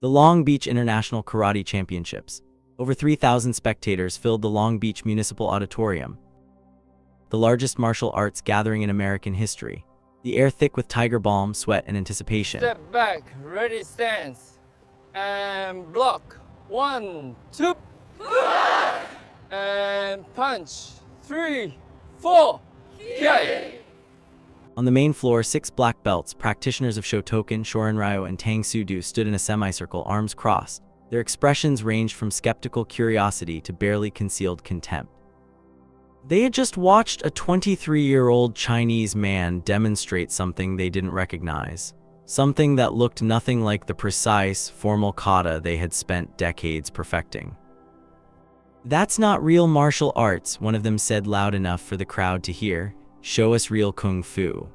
The Long Beach International Karate Championships. Over 3,000 spectators filled the Long Beach Municipal Auditorium, the largest martial arts gathering in American history. The air thick with tiger balm, sweat, and anticipation. Step back, ready stance, and block. 1, 2, and punch. 3, 4, kiai. On the main floor, 6 black belts, practitioners of Shotokan, Shorin-ryu, and Tang Soo Do stood in a semicircle, arms crossed. Their expressions ranged from skeptical curiosity to barely concealed contempt. They had just watched a 23-year-old Chinese man demonstrate something they didn't recognize, something that looked nothing like the precise, formal kata they had spent decades perfecting. "That's not real martial arts," one of them said loud enough for the crowd to hear. "Show us real kung fu."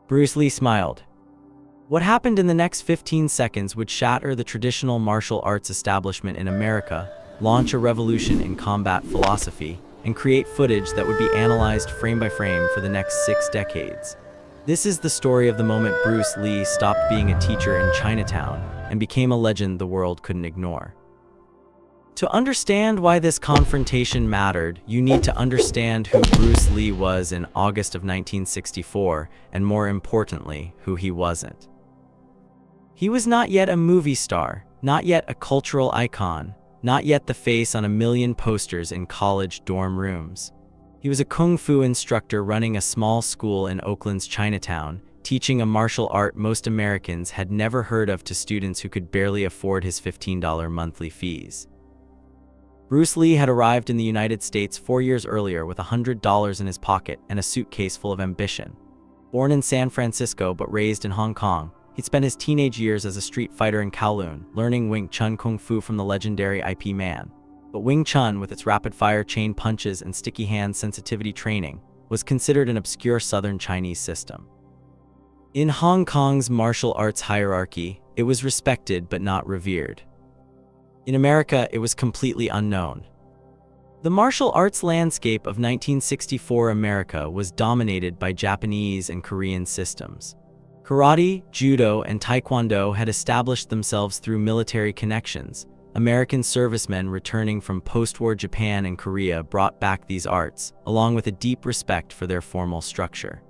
Bruce Lee smiled. What happened in the next 15 seconds would shatter the traditional martial arts establishment in America, launch a revolution in combat philosophy, and create footage that would be analyzed frame by frame for the next 6 decades. This is the story of the moment Bruce Lee stopped being a teacher in Chinatown and became a legend the world couldn't ignore. To understand why this confrontation mattered, you need to understand who Bruce Lee was in August of 1964, and more importantly, who he wasn't. He was not yet a movie star, not yet a cultural icon, not yet the face on a million posters in college dorm rooms. He was a kung fu instructor running a small school in Oakland's Chinatown, teaching a martial art most Americans had never heard of to students who could barely afford his $15 monthly fees. Bruce Lee had arrived in the United States 4 years earlier with $100 in his pocket and a suitcase full of ambition. Born in San Francisco but raised in Hong Kong, he'd spent his teenage years as a street fighter in Kowloon, learning Wing Chun Kung Fu from the legendary IP Man. But Wing Chun, with its rapid-fire chain punches and sticky hand sensitivity training, was considered an obscure Southern Chinese system. In Hong Kong's martial arts hierarchy, it was respected but not revered. In America, it was completely unknown. The martial arts landscape of 1964 America was dominated by Japanese and Korean systems. Karate, judo, and taekwondo had established themselves through military connections. American servicemen returning from post-war Japan and Korea brought back these arts, along with a deep respect for their formal structure.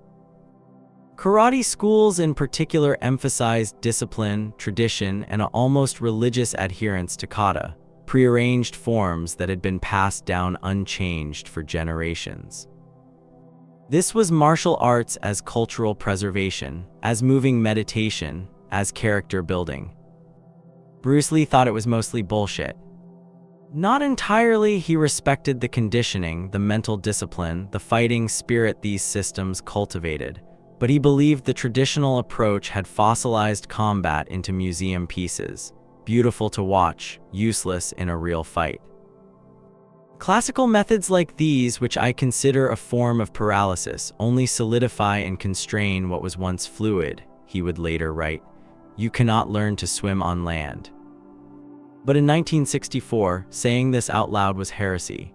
Karate schools in particular emphasized discipline, tradition, and an almost religious adherence to kata, prearranged forms that had been passed down unchanged for generations. This was martial arts as cultural preservation, as moving meditation, as character building. Bruce Lee thought it was mostly bullshit. Not entirely. He respected the conditioning, the mental discipline, the fighting spirit these systems cultivated, but he believed the traditional approach had fossilized combat into museum pieces, beautiful to watch, useless in a real fight. Classical methods like these, which I consider a form of paralysis, only solidify and constrain what was once fluid, he would later write. You cannot learn to swim on land. But in 1964, saying this out loud was heresy.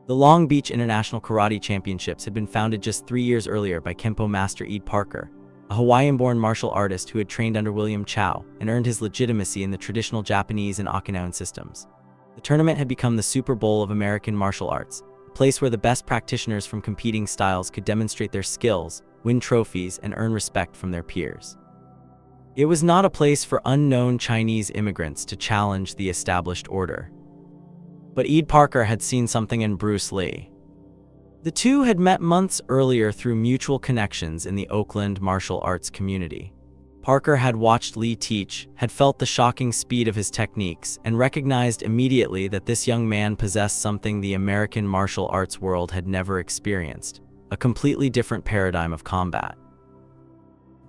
The Long Beach International Karate Championships had been founded just 3 years earlier by Kempo master Ed Parker, a Hawaiian-born martial artist who had trained under William Chow and earned his legitimacy in the traditional Japanese and Okinawan systems. The tournament had become the Super Bowl of American martial arts, a place where the best practitioners from competing styles could demonstrate their skills, win trophies, and earn respect from their peers. It was not a place for unknown Chinese immigrants to challenge the established order. But Ed Parker had seen something in Bruce Lee. The two had met months earlier through mutual connections in the Oakland martial arts community. Parker had watched Lee teach, had felt the shocking speed of his techniques, and recognized immediately that this young man possessed something the American martial arts world had never experienced, a completely different paradigm of combat.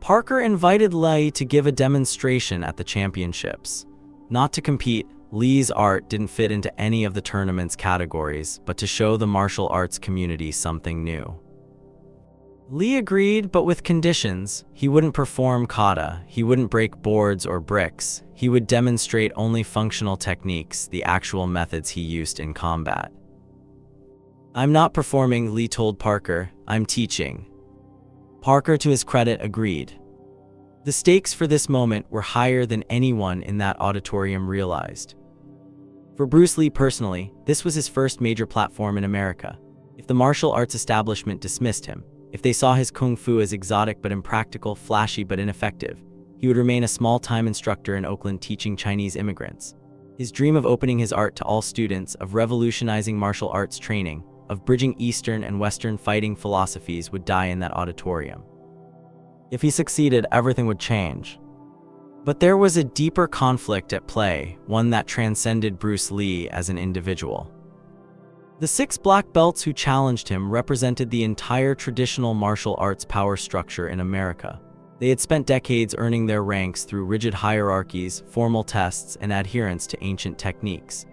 Parker invited Lee to give a demonstration at the championships. Not to compete, Lee's art didn't fit into any of the tournament's categories, but to show the martial arts community something new. Lee agreed, but with conditions. He wouldn't perform kata, he wouldn't break boards or bricks, he would demonstrate only functional techniques, the actual methods he used in combat. "I'm not performing," Lee told Parker, "I'm teaching." Parker, to his credit, agreed. The stakes for this moment were higher than anyone in that auditorium realized. For Bruce Lee personally, this was his first major platform in America. If the martial arts establishment dismissed him, if they saw his kung fu as exotic but impractical, flashy but ineffective, he would remain a small-time instructor in Oakland teaching Chinese immigrants. His dream of opening his art to all students, of revolutionizing martial arts training, of bridging Eastern and Western fighting philosophies would die in that auditorium. If he succeeded, everything would change. But there was a deeper conflict at play, one that transcended Bruce Lee as an individual. The 6 black belts who challenged him represented the entire traditional martial arts power structure in America. They had spent decades earning their ranks through rigid hierarchies, formal tests, and adherence to ancient techniques.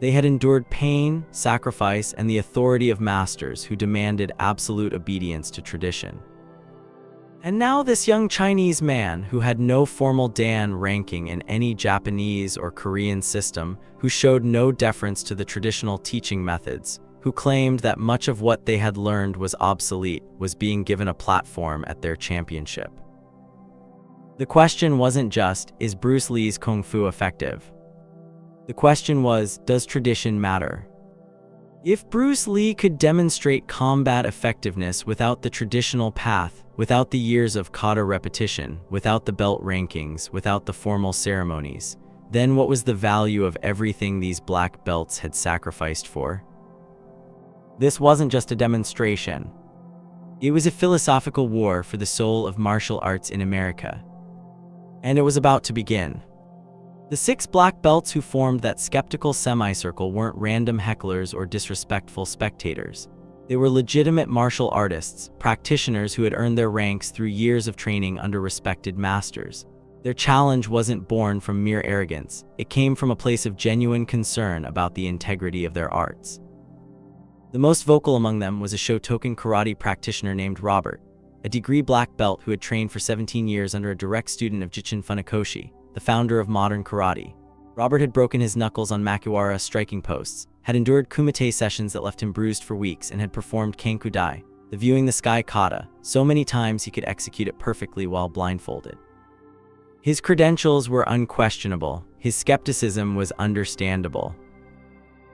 They had endured pain, sacrifice, and the authority of masters who demanded absolute obedience to tradition. And now this young Chinese man, who had no formal Dan ranking in any Japanese or Korean system, who showed no deference to the traditional teaching methods, who claimed that much of what they had learned was obsolete, was being given a platform at their championship. The question wasn't just, is Bruce Lee's kung fu effective? The question was, does tradition matter? If Bruce Lee could demonstrate combat effectiveness without the traditional path, without the years of kata repetition, without the belt rankings, without the formal ceremonies, then what was the value of everything these black belts had sacrificed for? This wasn't just a demonstration. It was a philosophical war for the soul of martial arts in America. And it was about to begin. The 6 black belts who formed that skeptical semicircle weren't random hecklers or disrespectful spectators. They were legitimate martial artists, practitioners who had earned their ranks through years of training under respected masters. Their challenge wasn't born from mere arrogance. It came from a place of genuine concern about the integrity of their arts. The most vocal among them was a Shotokan karate practitioner named Robert, a degree black belt who had trained for 17 years under a direct student of Jichin Funakoshi, the founder of modern karate. Robert had broken his knuckles on Makiwara striking posts, had endured kumite sessions that left him bruised for weeks, and had performed kankudai, the viewing the sky kata, so many times he could execute it perfectly while blindfolded. His credentials were unquestionable. His skepticism was understandable.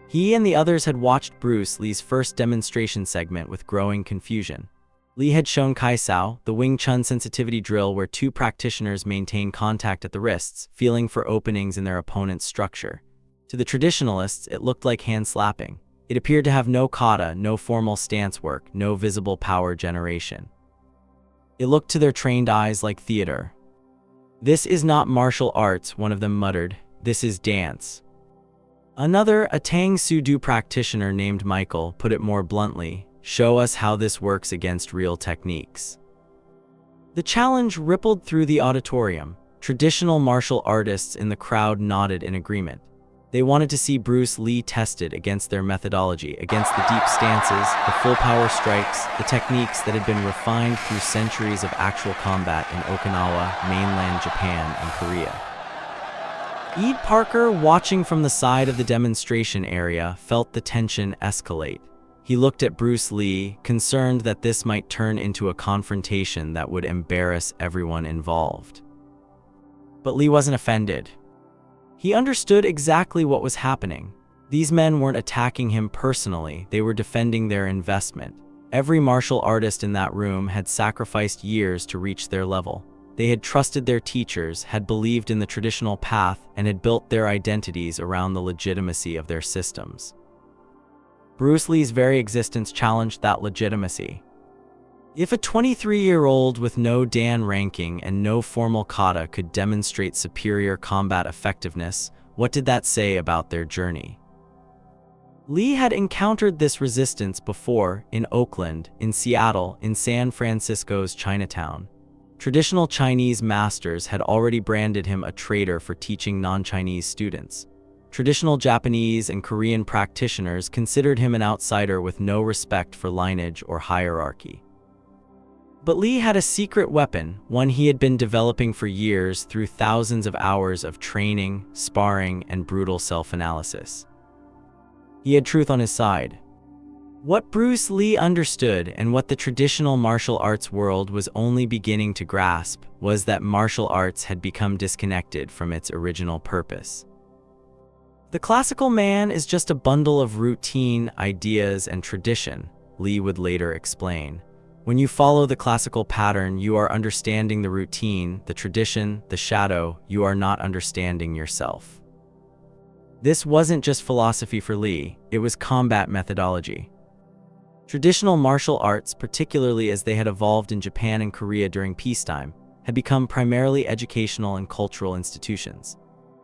He and the others had watched Bruce Lee's first demonstration segment with growing confusion. Lee had shown Kai Sao, the Wing Chun sensitivity drill where 2 practitioners maintain contact at the wrists, feeling for openings in their opponent's structure. To the traditionalists, it looked like hand slapping. It appeared to have no kata, no formal stance work, no visible power generation. It looked to their trained eyes like theater. "This is not martial arts," one of them muttered. "This is dance." Another, a Tang Soo Do practitioner named Michael, put it more bluntly, "Show us how this works against real techniques." The challenge rippled through the auditorium. Traditional martial artists in the crowd nodded in agreement. They wanted to see Bruce Lee tested against their methodology, against the deep stances, the full power strikes, the techniques that had been refined through centuries of actual combat in Okinawa, mainland Japan, and Korea. Ed Parker, watching from the side of the demonstration area, felt the tension escalate. He looked at Bruce Lee, concerned that this might turn into a confrontation that would embarrass everyone involved. But Lee wasn't offended. He understood exactly what was happening. These men weren't attacking him personally, they were defending their investment. Every martial artist in that room had sacrificed years to reach their level. They had trusted their teachers, had believed in the traditional path, and had built their identities around the legitimacy of their systems. Bruce Lee's very existence challenged that legitimacy. If a 23-year-old with no Dan ranking and no formal kata could demonstrate superior combat effectiveness, what did that say about their journey? Lee had encountered this resistance before, in Oakland, in Seattle, in San Francisco's Chinatown. Traditional Chinese masters had already branded him a traitor for teaching non-Chinese students. Traditional Japanese and Korean practitioners considered him an outsider with no respect for lineage or hierarchy. But Lee had a secret weapon, one he had been developing for years through thousands of hours of training, sparring, and brutal self-analysis. He had truth on his side. What Bruce Lee understood, and what the traditional martial arts world was only beginning to grasp, was that martial arts had become disconnected from its original purpose. The classical man is just a bundle of routine, ideas, and tradition, Lee would later explain. When you follow the classical pattern, you are understanding the routine, the tradition, the shadow. You are not understanding yourself. This wasn't just philosophy for Lee, it was combat methodology. Traditional martial arts, particularly as they had evolved in Japan and Korea during peacetime, had become primarily educational and cultural institutions.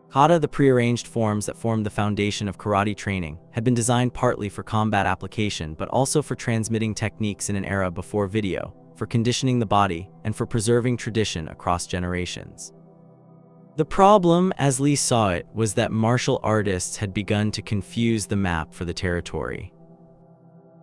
Kata, the prearranged forms that formed the foundation of karate training, had been designed partly for combat application but also for transmitting techniques in an era before video, for conditioning the body, and for preserving tradition across generations. The problem, as Lee saw it, was that martial artists had begun to confuse the map for the territory.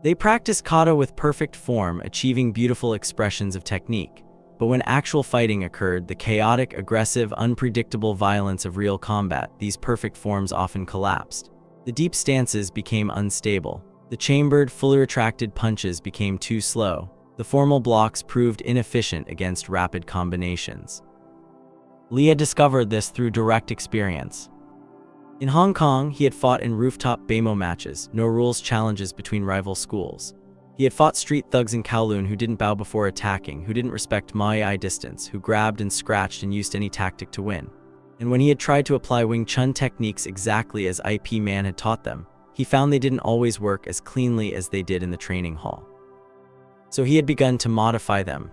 They practiced kata with perfect form, achieving beautiful expressions of technique. But when actual fighting occurred, the chaotic, aggressive, unpredictable violence of real combat, these perfect forms often collapsed. The deep stances became unstable. The chambered, fully retracted punches became too slow. The formal blocks proved inefficient against rapid combinations. Lee had discovered this through direct experience. In Hong Kong, he had fought in rooftop Bamo matches, no-rules challenges between rival schools. He had fought street thugs in Kowloon who didn't bow before attacking, who didn't respect Muay distance, who grabbed and scratched and used any tactic to win. And when he had tried to apply Wing Chun techniques exactly as IP Man had taught them, he found they didn't always work as cleanly as they did in the training hall. So he had begun to modify them.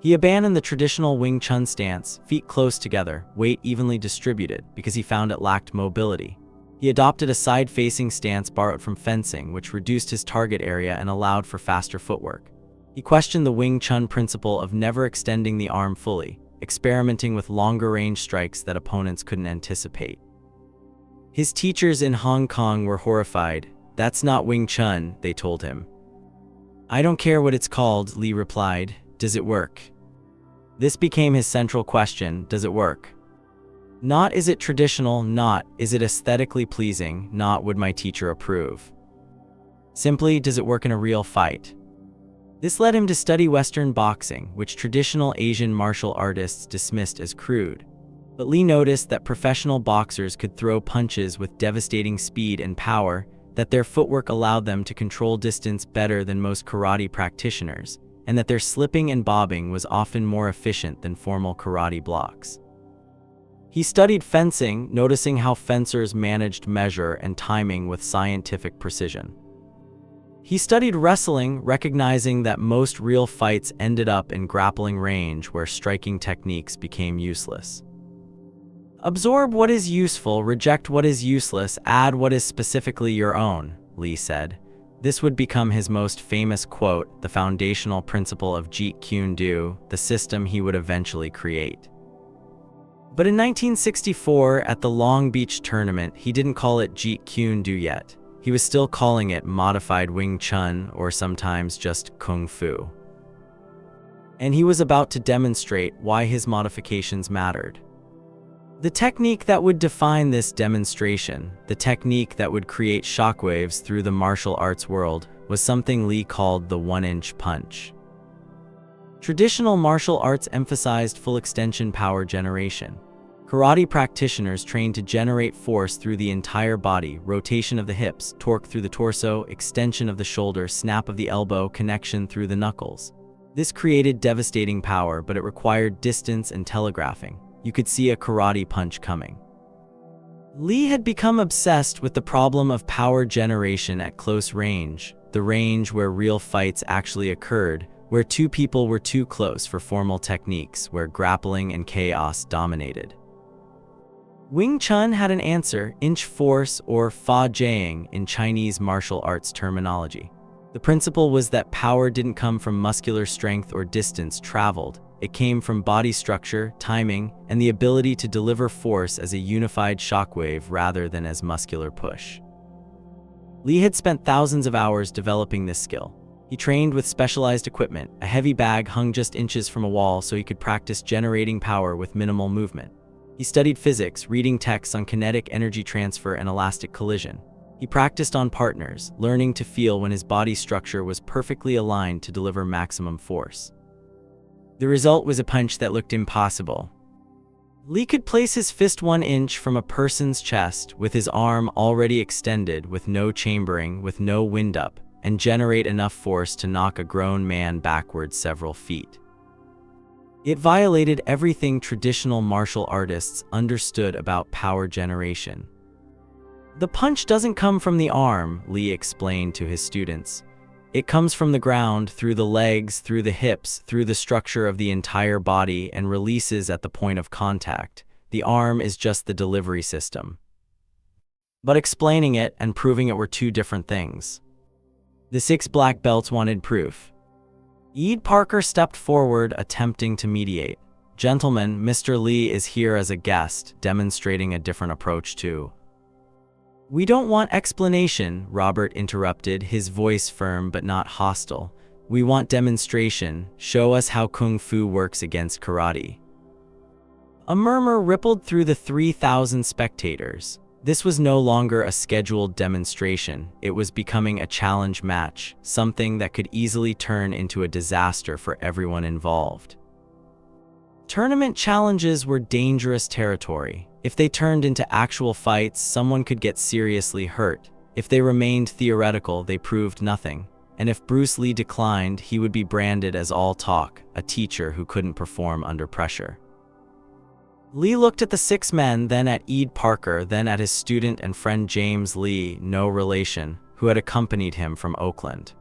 He abandoned the traditional Wing Chun stance, feet close together, weight evenly distributed, because he found it lacked mobility. He adopted a side-facing stance borrowed from fencing, which reduced his target area and allowed for faster footwork. He questioned the Wing Chun principle of never extending the arm fully, experimenting with longer-range strikes that opponents couldn't anticipate. His teachers in Hong Kong were horrified. "That's not Wing Chun," they told him. "I don't care what it's called," Lee replied. "Does it work?" This became his central question: does it work? Not is it traditional, not is it aesthetically pleasing, not would my teacher approve. Simply, does it work in a real fight? This led him to study Western boxing, which traditional Asian martial artists dismissed as crude. But Lee noticed that professional boxers could throw punches with devastating speed and power, that their footwork allowed them to control distance better than most karate practitioners, and that their slipping and bobbing was often more efficient than formal karate blocks. He studied fencing, noticing how fencers managed measure and timing with scientific precision. He studied wrestling, recognizing that most real fights ended up in grappling range where striking techniques became useless. Absorb what is useful, reject what is useless, add what is specifically your own, Lee said. This would become his most famous quote, the foundational principle of Jeet Kune Do, the system he would eventually create. But in 1964, at the Long Beach tournament, he didn't call it Jeet Kune Do yet. He was still calling it modified Wing Chun, or sometimes just Kung Fu. And he was about to demonstrate why his modifications mattered. The technique that would define this demonstration, the technique that would create shockwaves through the martial arts world, was something Lee called the one-inch punch. Traditional martial arts emphasized full extension power generation. Karate practitioners trained to generate force through the entire body, rotation of the hips, torque through the torso, extension of the shoulder, snap of the elbow, connection through the knuckles. This created devastating power, but it required distance and telegraphing. You could see a karate punch coming. Lee had become obsessed with the problem of power generation at close range, the range where real fights actually occurred, where two people were too close for formal techniques, where grappling and chaos dominated. Wing Chun had an answer, inch force, or fa jiang in Chinese martial arts terminology. The principle was that power didn't come from muscular strength or distance traveled. It came from body structure, timing, and the ability to deliver force as a unified shockwave rather than as muscular push. Lee had spent thousands of hours developing this skill. He trained with specialized equipment. A heavy bag hung just inches from a wall so he could practice generating power with minimal movement. He studied physics, reading texts on kinetic energy transfer and elastic collision. He practiced on partners, learning to feel when his body structure was perfectly aligned to deliver maximum force. The result was a punch that looked impossible. Lee could place his fist 1 inch from a person's chest with his arm already extended, with no chambering, with no wind-up, and generate enough force to knock a grown man backwards several feet. It violated everything traditional martial artists understood about power generation. The punch doesn't come from the arm, Lee explained to his students. It comes from the ground, through the legs, through the hips, through the structure of the entire body, and releases at the point of contact. The arm is just the delivery system. But explaining it and proving it were two different things. The 6 black belts wanted proof. Ed Parker stepped forward, attempting to mediate. "Gentlemen, Mr. Lee is here as a guest, demonstrating a different approach too." "We don't want explanation," Robert interrupted, his voice firm but not hostile. "We want demonstration. Show us how Kung Fu works against karate." A murmur rippled through the 3,000 spectators. This was no longer a scheduled demonstration. It was becoming a challenge match, something that could easily turn into a disaster for everyone involved. Tournament challenges were dangerous territory. If they turned into actual fights, someone could get seriously hurt. If they remained theoretical, they proved nothing. And if Bruce Lee declined, he would be branded as all talk, a teacher who couldn't perform under pressure. Lee looked at the 6 men, then at Ed Parker, then at his student and friend James Lee, no relation, who had accompanied him from Oakland.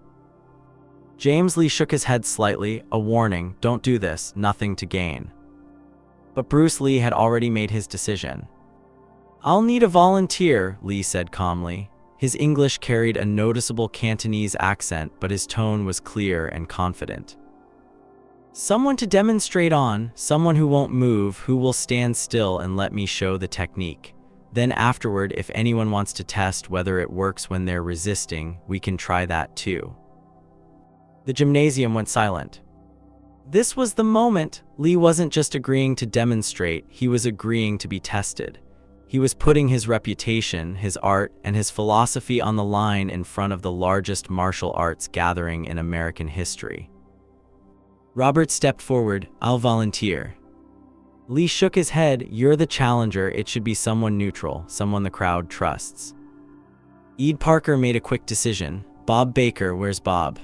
James Lee shook his head slightly, a warning, "Don't do this, nothing to gain." But Bruce Lee had already made his decision. "I'll need a volunteer," Lee said calmly. His English carried a noticeable Cantonese accent, but his tone was clear and confident. "Someone to demonstrate on, someone who won't move, who will stand still and let me show the technique. Then afterward, if anyone wants to test whether it works when they're resisting, we can try that too." The gymnasium went silent. This was the moment. Lee wasn't just agreeing to demonstrate, he was agreeing to be tested. He was putting his reputation, his art, and his philosophy on the line in front of the largest martial arts gathering in American history. Robert stepped forward. "I'll volunteer." Lee shook his head. "You're the challenger. It should be someone neutral, someone the crowd trusts." Ed Parker made a quick decision. "Bob Baker, where's Bob?"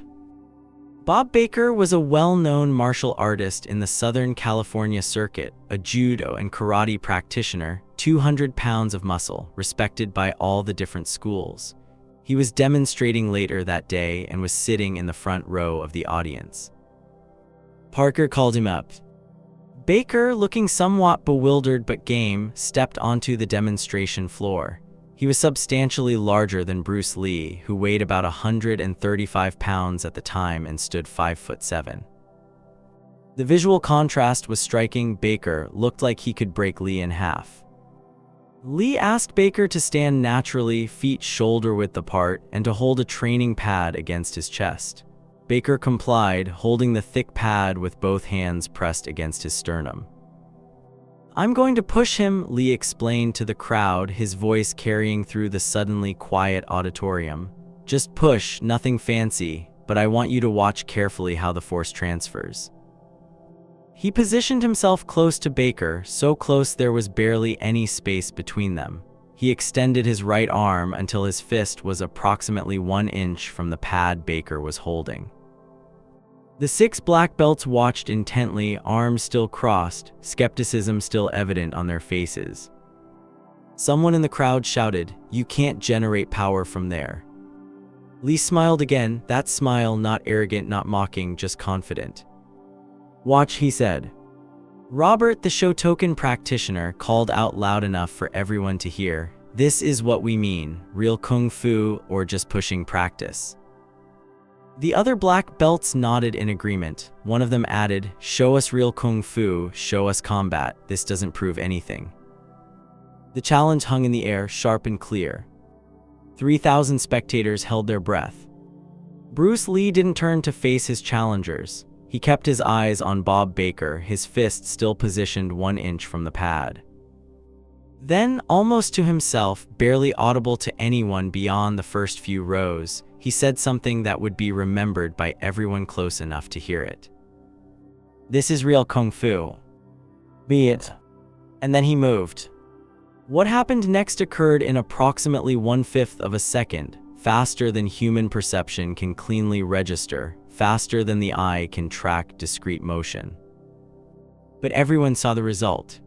Bob Baker was a well-known martial artist in the Southern California circuit, a judo and karate practitioner, 200 pounds of muscle, respected by all the different schools. He was demonstrating later that day and was sitting in the front row of the audience. Parker called him up. Baker, looking somewhat bewildered but game, stepped onto the demonstration floor. He was substantially larger than Bruce Lee, who weighed about 135 pounds at the time and stood 5'7". The visual contrast was striking. Baker looked like he could break Lee in half. Lee asked Baker to stand naturally, feet shoulder-width apart, and to hold a training pad against his chest. Baker complied, holding the thick pad with both hands pressed against his sternum. "I'm going to push him," Lee explained to the crowd, his voice carrying through the suddenly quiet auditorium. "Just push, nothing fancy, but I want you to watch carefully how the force transfers." He positioned himself close to Baker, so close there was barely any space between them. He extended his right arm until his fist was approximately 1 inch from the pad Baker was holding. The 6 black belts watched intently, arms still crossed, skepticism still evident on their faces. Someone in the crowd shouted, "You can't generate power from there." Lee smiled again, that smile not arrogant, not mocking, just confident. "Watch," he said. Robert, the Shotokan practitioner, called out loud enough for everyone to hear, "This is what we mean, real Kung Fu or just pushing practice?" The other black belts nodded in agreement. One of them added, "Show us real Kung Fu, show us combat, this doesn't prove anything." The challenge hung in the air, sharp and clear. 3,000 spectators held their breath. Bruce Lee didn't turn to face his challengers. He kept his eyes on Bob Baker, his fist still positioned 1 inch from the pad. Then, almost to himself, barely audible to anyone beyond the first few rows, he said something that would be remembered by everyone close enough to hear it. "This is real Kung Fu. Be it." And then he moved. What happened next occurred in approximately 1/5 of a second, faster than human perception can cleanly register, faster than the eye can track discrete motion. But everyone saw the result.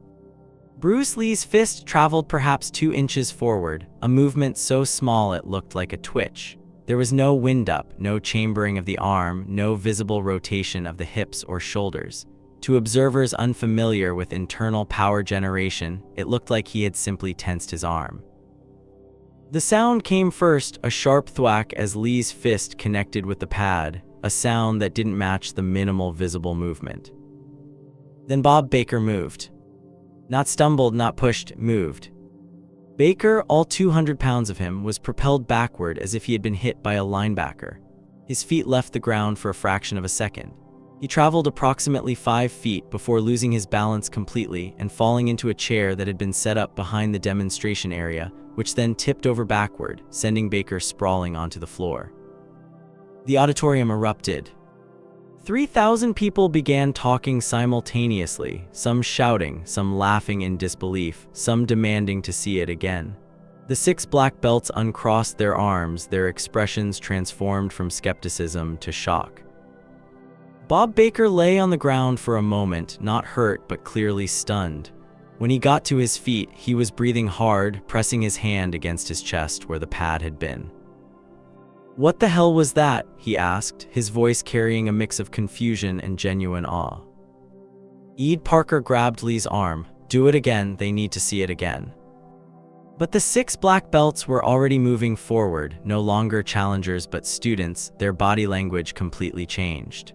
Bruce Lee's fist traveled perhaps 2 inches forward, a movement so small it looked like a twitch. There was no wind-up, no chambering of the arm, no visible rotation of the hips or shoulders. To observers unfamiliar with internal power generation, it looked like he had simply tensed his arm. The sound came first, a sharp thwack as Lee's fist connected with the pad, a sound that didn't match the minimal visible movement. Then Bob Baker moved. Not stumbled, not pushed, moved. Baker, all 200 pounds of him, was propelled backward as if he had been hit by a linebacker. His feet left the ground for a fraction of a second. He traveled approximately 5 feet before losing his balance completely and falling into a chair that had been set up behind the demonstration area, which then tipped over backward, sending Baker sprawling onto the floor. The auditorium erupted. 3,000 people began talking simultaneously, some shouting, some laughing in disbelief, some demanding to see it again. The 6 black belts uncrossed their arms, their expressions transformed from skepticism to shock. Bob Baker lay on the ground for a moment, not hurt but clearly stunned. When he got to his feet, he was breathing hard, pressing his hand against his chest where the pad had been. "What the hell was that?" he asked, his voice carrying a mix of confusion and genuine awe. Ed Parker grabbed Lee's arm. "Do it again, they need to see it again." But the 6 black belts were already moving forward, no longer challengers but students, their body language completely changed.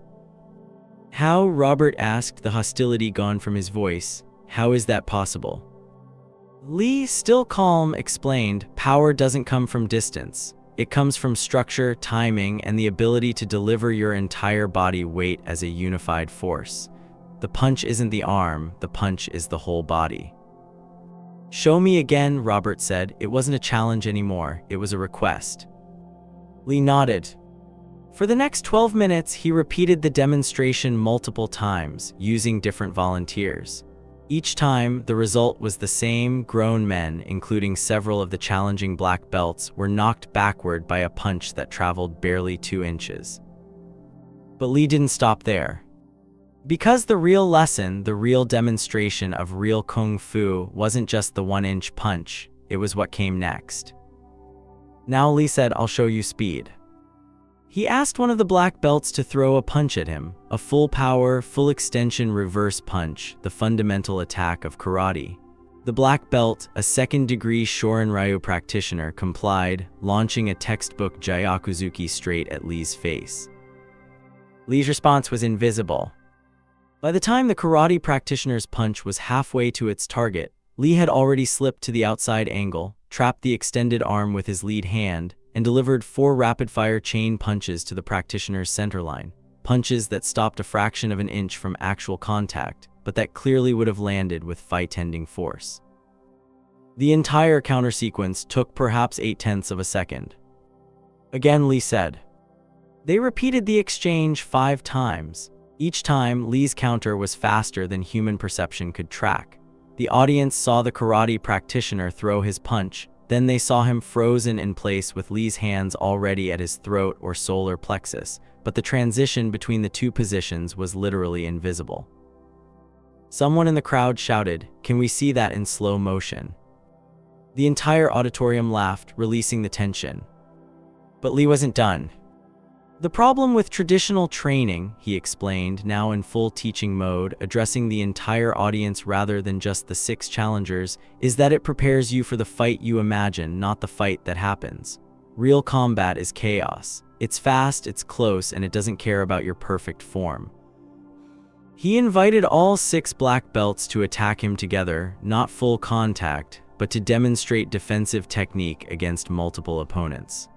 "How?" Robert asked, the hostility gone from his voice. "How is that possible?" Lee, still calm, explained, "Power doesn't come from distance. It comes from structure, timing, and the ability to deliver your entire body weight as a unified force. The punch isn't the arm, the punch is the whole body." "Show me again," Robert said. It wasn't a challenge anymore, it was a request. Lee nodded. For the next 12 minutes, he repeated the demonstration multiple times, using different volunteers. Each time, the result was the same. Grown men, including several of the challenging black belts, were knocked backward by a punch that traveled barely 2 inches. But Lee didn't stop there. Because the real lesson, the real demonstration of real Kung Fu, wasn't just the 1-inch punch, it was what came next. Now Lee said, "I'll show you speed." He asked one of the black belts to throw a punch at him, a full power, full extension reverse punch, the fundamental attack of karate. The black belt, a second-degree Shorin-ryu practitioner, complied, launching a textbook Gyakuzuki straight at Lee's face. Lee's response was invisible. By the time the karate practitioner's punch was halfway to its target, Lee had already slipped to the outside angle, trapped the extended arm with his lead hand, and delivered 4 rapid-fire chain punches to the practitioner's centerline, punches that stopped a fraction of an inch from actual contact, but that clearly would have landed with fight-ending force. The entire counter-sequence took perhaps 0.8 of a second. Again, Lee said. They repeated the exchange 5 times. Each time, Lee's counter was faster than human perception could track. The audience saw the karate practitioner throw his punch, then they saw him frozen in place with Lee's hands already at his throat or solar plexus, but the transition between the 2 positions was literally invisible. Someone in the crowd shouted, "Can we see that in slow motion?" The entire auditorium laughed, releasing the tension. But Lee wasn't done. "The problem with traditional training," he explained, now in full teaching mode, addressing the entire audience rather than just the 6 challengers, "is that it prepares you for the fight you imagine, not the fight that happens. Real combat is chaos. It's fast, it's close, and it doesn't care about your perfect form." He invited all 6 black belts to attack him together, not full contact, but to demonstrate defensive technique against multiple opponents.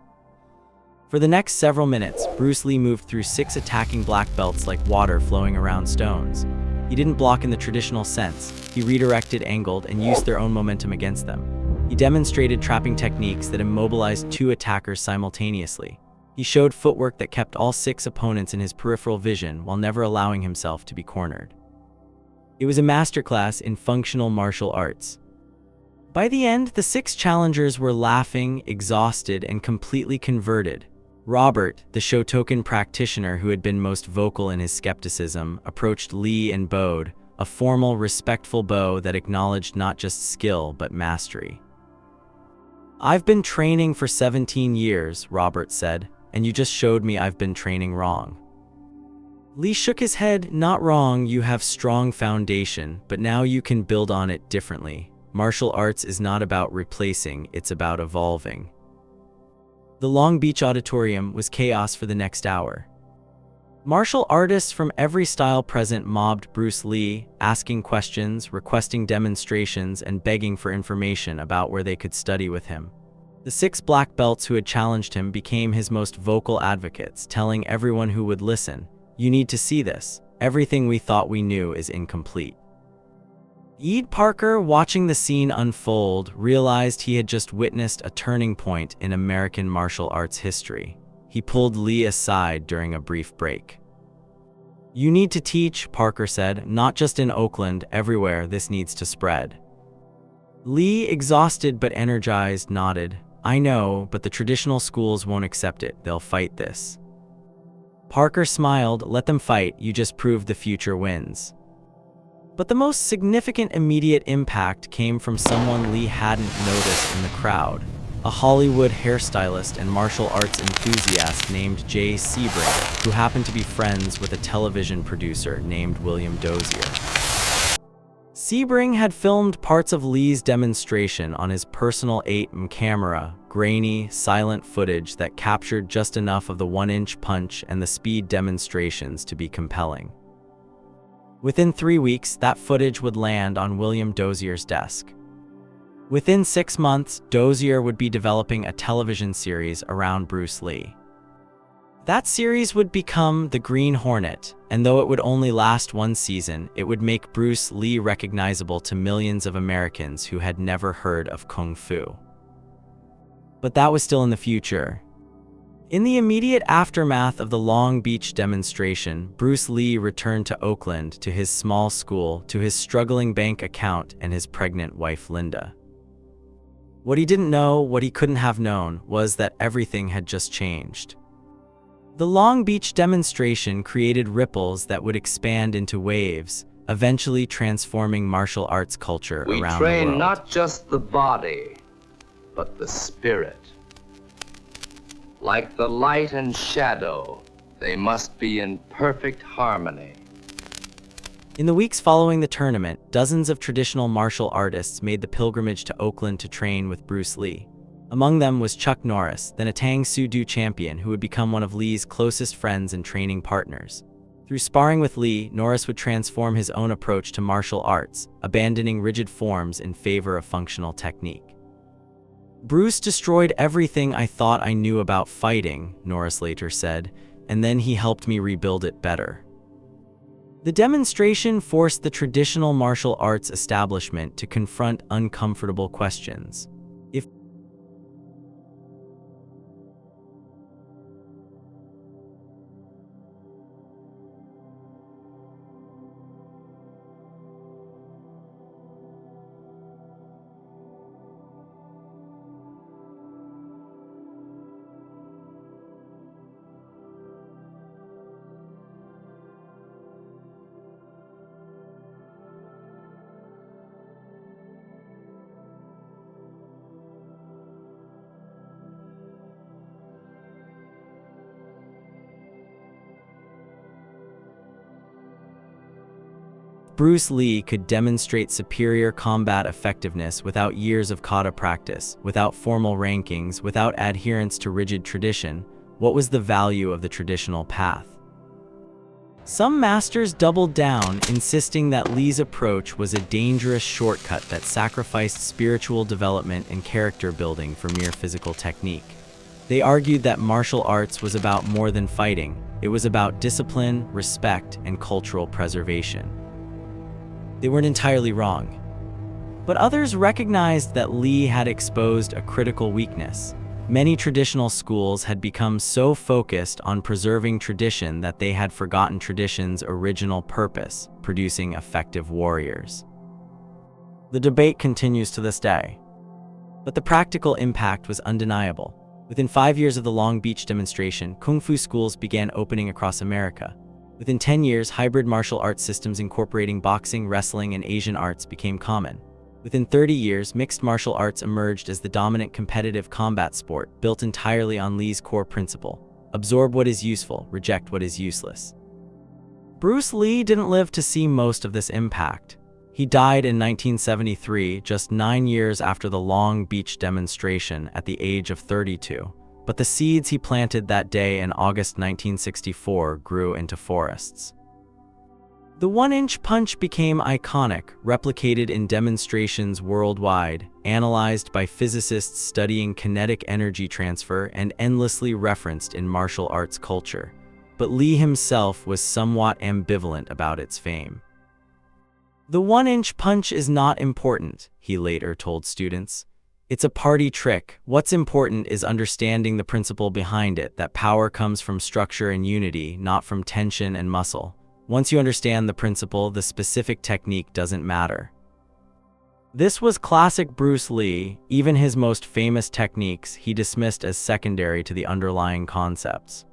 For the next several minutes, Bruce Lee moved through 6 attacking black belts like water flowing around stones. He didn't block in the traditional sense. He redirected, angled, and used their own momentum against them. He demonstrated trapping techniques that immobilized 2 attackers simultaneously. He showed footwork that kept all 6 opponents in his peripheral vision while never allowing himself to be cornered. It was a masterclass in functional martial arts. By the end, the 6 challengers were laughing, exhausted, and completely converted. Robert, the Shotokan practitioner who had been most vocal in his skepticism, approached Lee and bowed, a formal, respectful bow that acknowledged not just skill but mastery. "I've been training for 17 years, Robert said, and you just showed me I've been training wrong." Lee shook his head. "Not wrong, you have strong foundation, but now you can build on it differently. Martial arts is not about replacing, it's about evolving." The Long Beach auditorium was chaos for the next hour. Martial artists from every style present mobbed Bruce Lee, asking questions, requesting demonstrations, and begging for information about where they could study with him. The 6 black belts who had challenged him became his most vocal advocates, telling everyone who would listen, "You need to see this. Everything we thought we knew is incomplete." Ed Parker, watching the scene unfold, realized he had just witnessed a turning point in American martial arts history. He pulled Lee aside during a brief break. "You need to teach," Parker said, "not just in Oakland, everywhere. This needs to spread." Lee, exhausted but energized, nodded. "I know, but the traditional schools won't accept it. They'll fight this." Parker smiled. "Let them fight. You just proved the future wins." But the most significant immediate impact came from someone Lee hadn't noticed in the crowd, a Hollywood hairstylist and martial arts enthusiast named Jay Sebring, who happened to be friends with a television producer named William Dozier. Sebring had filmed parts of Lee's demonstration on his personal 8mm camera, grainy, silent footage that captured just enough of the 1-inch punch and the speed demonstrations to be compelling. Within 3 weeks, that footage would land on William Dozier's desk. Within 6 months, Dozier would be developing a television series around Bruce Lee. That series would become The Green Hornet, and though it would only last 1 season, it would make Bruce Lee recognizable to millions of Americans who had never heard of Kung Fu. But that was still in the future. In the immediate aftermath of the Long Beach demonstration, Bruce Lee returned to Oakland, to his small school, to his struggling bank account, and his pregnant wife Linda. What he didn't know, what he couldn't have known, was that everything had just changed. The Long Beach demonstration created ripples that would expand into waves, eventually transforming martial arts culture around the world. We train not just the body, but the spirit. Like the light and shadow, they must be in perfect harmony. In the weeks following the tournament, dozens of traditional martial artists made the pilgrimage to Oakland to train with Bruce Lee. Among them was Chuck Norris, then a Tang Soo Do champion who would become one of Lee's closest friends and training partners. Through sparring with Lee, Norris would transform his own approach to martial arts, abandoning rigid forms in favor of functional technique. "Bruce destroyed everything I thought I knew about fighting," Norris later said, "and then he helped me rebuild it better." The demonstration forced the traditional martial arts establishment to confront uncomfortable questions. If Bruce Lee could demonstrate superior combat effectiveness without years of kata practice, without formal rankings, without adherence to rigid tradition, what was the value of the traditional path? Some masters doubled down, insisting that Lee's approach was a dangerous shortcut that sacrificed spiritual development and character building for mere physical technique. They argued that martial arts was about more than fighting. It was about discipline, respect, and cultural preservation. They weren't entirely wrong. But others recognized that Lee had exposed a critical weakness. Many traditional schools had become so focused on preserving tradition that they had forgotten tradition's original purpose, producing effective warriors. The debate continues to this day. But the practical impact was undeniable. Within 5 years of the Long Beach demonstration, Kung Fu schools began opening across America. Within 10 years, hybrid martial arts systems incorporating boxing, wrestling, and Asian arts became common. Within 30 years, mixed martial arts emerged as the dominant competitive combat sport, built entirely on Lee's core principle: absorb what is useful, reject what is useless. Bruce Lee didn't live to see most of this impact. He died in 1973, just 9 years after the Long Beach demonstration, at the age of 32. But the seeds he planted that day in August 1964 grew into forests. The one-inch punch became iconic, replicated in demonstrations worldwide, analyzed by physicists studying kinetic energy transfer, and endlessly referenced in martial arts culture. But Lee himself was somewhat ambivalent about its fame. "The one-inch punch is not important," he later told students. "It's a party trick. What's important is understanding the principle behind it, that power comes from structure and unity, not from tension and muscle. Once you understand the principle, the specific technique doesn't matter." This was classic Bruce Lee. Even his most famous techniques he dismissed as secondary to the underlying concepts.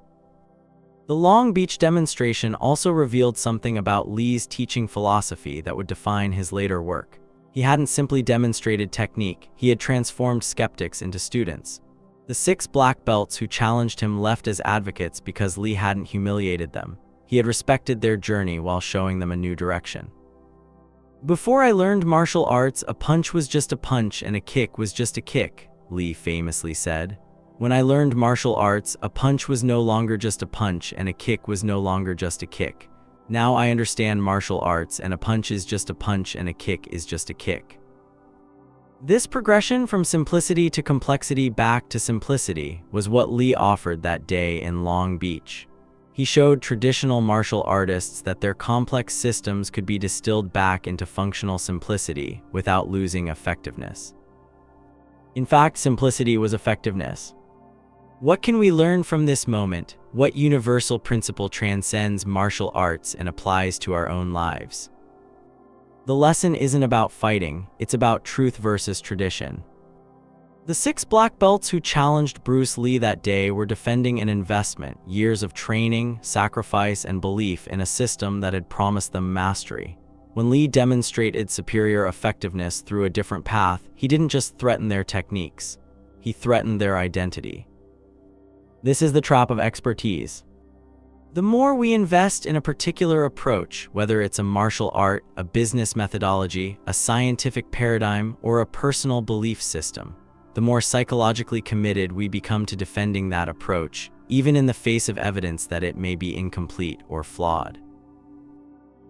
The Long Beach demonstration also revealed something about Lee's teaching philosophy that would define his later work. He hadn't simply demonstrated technique, he had transformed skeptics into students. The 6 black belts who challenged him left as advocates because Lee hadn't humiliated them. He had respected their journey while showing them a new direction. "Before I learned martial arts, a punch was just a punch and a kick was just a kick," Lee famously said. "When I learned martial arts, a punch was no longer just a punch and a kick was no longer just a kick. Now I understand martial arts, and a punch is just a punch and a kick is just a kick." This progression from simplicity to complexity back to simplicity was what Lee offered that day in Long Beach. He showed traditional martial artists that their complex systems could be distilled back into functional simplicity without losing effectiveness. In fact, simplicity was effectiveness. What can we learn from this moment? What universal principle transcends martial arts and applies to our own lives? The lesson isn't about fighting, it's about truth versus tradition. The 6 black belts who challenged Bruce Lee that day were defending an investment, years of training, sacrifice, and belief in a system that had promised them mastery. When Lee demonstrated superior effectiveness through a different path, he didn't just threaten their techniques, he threatened their identity. This is the trap of expertise. The more we invest in a particular approach, whether it's a martial art, a business methodology, a scientific paradigm, or a personal belief system, the more psychologically committed we become to defending that approach, even in the face of evidence that it may be incomplete or flawed.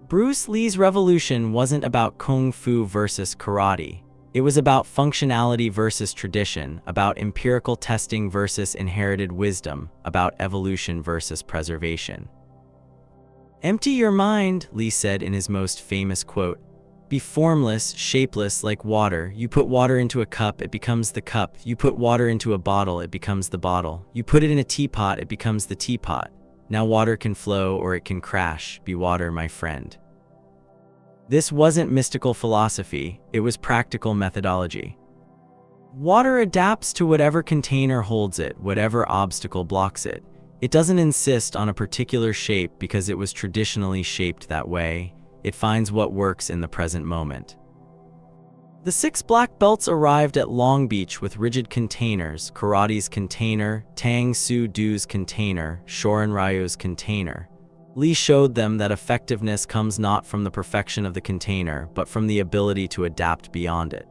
Bruce Lee's revolution wasn't about Kung Fu versus karate. It was about functionality versus tradition, about empirical testing versus inherited wisdom, about evolution versus preservation. "Empty your mind," Lee said in his most famous quote. "Be formless, shapeless like water. You put water into a cup, it becomes the cup. You put water into a bottle, it becomes the bottle. You put it in a teapot, it becomes the teapot. Now water can flow or it can crash. Be water, my friend." This wasn't mystical philosophy, it was practical methodology. Water adapts to whatever container holds it, whatever obstacle blocks it. It doesn't insist on a particular shape because it was traditionally shaped that way. It finds what works in the present moment. The 6 black belts arrived at Long Beach with rigid containers: karate's container, Tang Soo Do's container, Shorin Ryo's container. Lee showed them that effectiveness comes not from the perfection of the container, but from the ability to adapt beyond it.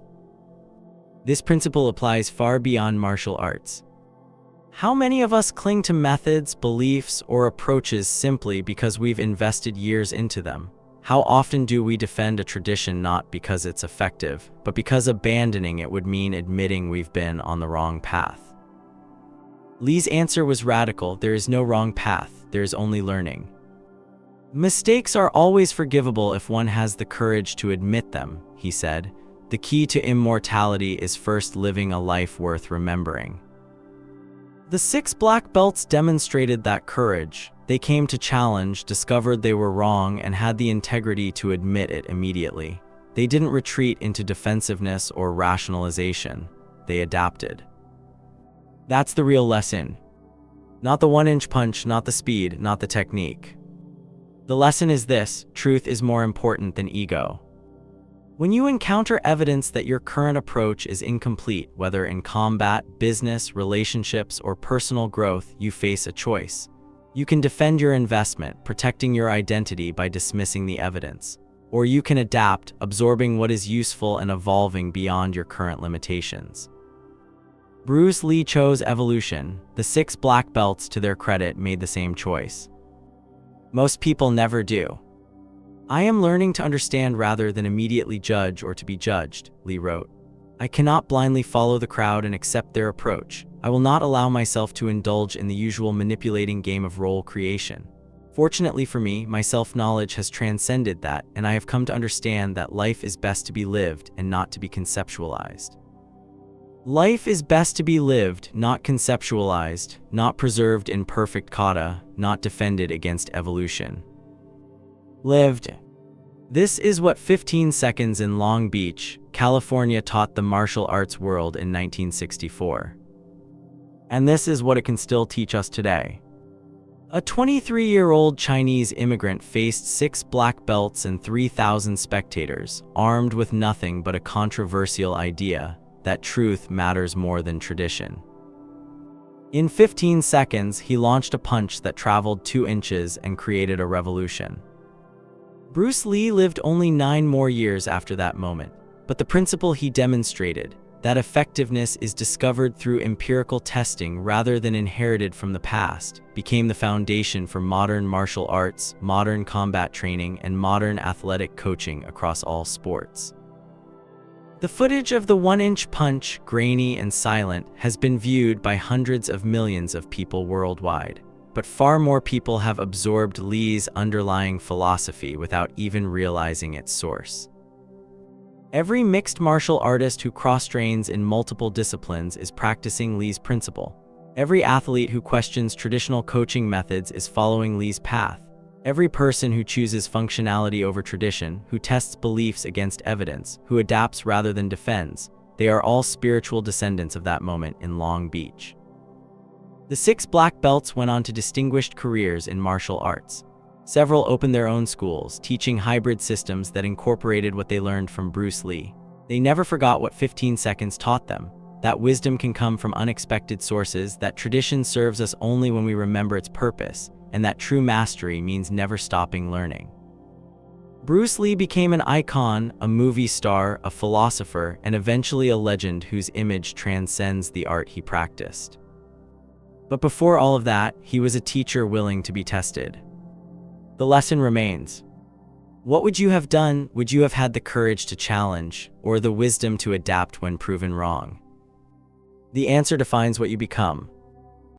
This principle applies far beyond martial arts. How many of us cling to methods, beliefs, or approaches simply because we've invested years into them? How often do we defend a tradition not because it's effective, but because abandoning it would mean admitting we've been on the wrong path? Lee's answer was radical: there is no wrong path, there is only learning. Mistakes are always forgivable if one has the courage to admit them, he said. The key to immortality is first living a life worth remembering. The 6 black belts demonstrated that courage. They came to challenge, discovered they were wrong, and had the integrity to admit it immediately. They didn't retreat into defensiveness or rationalization. They adapted. That's the real lesson. Not the 1-inch punch, not the speed, not the technique. The lesson is this: truth is more important than ego. When you encounter evidence that your current approach is incomplete, whether in combat, business, relationships, or personal growth, you face a choice. You can defend your investment, protecting your identity by dismissing the evidence. Or you can adapt, absorbing what is useful and evolving beyond your current limitations. Bruce Lee chose evolution. The 6 black belts, to their credit, made the same choice. Most people never do. I am learning to understand rather than immediately judge or to be judged, Lee wrote. I cannot blindly follow the crowd and accept their approach. I will not allow myself to indulge in the usual manipulating game of role creation. Fortunately for me, my self-knowledge has transcended that, and I have come to understand that life is best to be lived and not to be conceptualized. Life is best to be lived, not conceptualized, not preserved in perfect kata, not defended against evolution. Lived. This is what 15 Seconds in Long Beach, California taught the martial arts world in 1964. And this is what it can still teach us today. A 23-year-old Chinese immigrant faced 6 black belts and 3,000 spectators, armed with nothing but a controversial idea that truth matters more than tradition. In 15 seconds, he launched a punch that traveled 2 inches and created a revolution. Bruce Lee lived only 9 more years after that moment, but the principle he demonstrated, that effectiveness is discovered through empirical testing rather than inherited from the past, became the foundation for modern martial arts, modern combat training, and modern athletic coaching across all sports. The footage of the 1-inch punch, grainy and silent, has been viewed by hundreds of millions of people worldwide. But far more people have absorbed Lee's underlying philosophy without even realizing its source. Every mixed martial artist who cross-trains in multiple disciplines is practicing Lee's principle. Every athlete who questions traditional coaching methods is following Lee's path. Every person who chooses functionality over tradition, who tests beliefs against evidence, who adapts rather than defends, they are all spiritual descendants of that moment in Long Beach. The 6 black belts went on to distinguished careers in martial arts. Several opened their own schools, teaching hybrid systems that incorporated what they learned from Bruce Lee. They never forgot what 15 seconds taught them, that wisdom can come from unexpected sources, that tradition serves us only when we remember its purpose, and that true mastery means never stopping learning. Bruce Lee became an icon, a movie star, a philosopher, and eventually a legend whose image transcends the art he practiced. But before all of that, he was a teacher willing to be tested. The lesson remains. What would you have done? Would you have had the courage to challenge, or the wisdom to adapt when proven wrong? The answer defines what you become.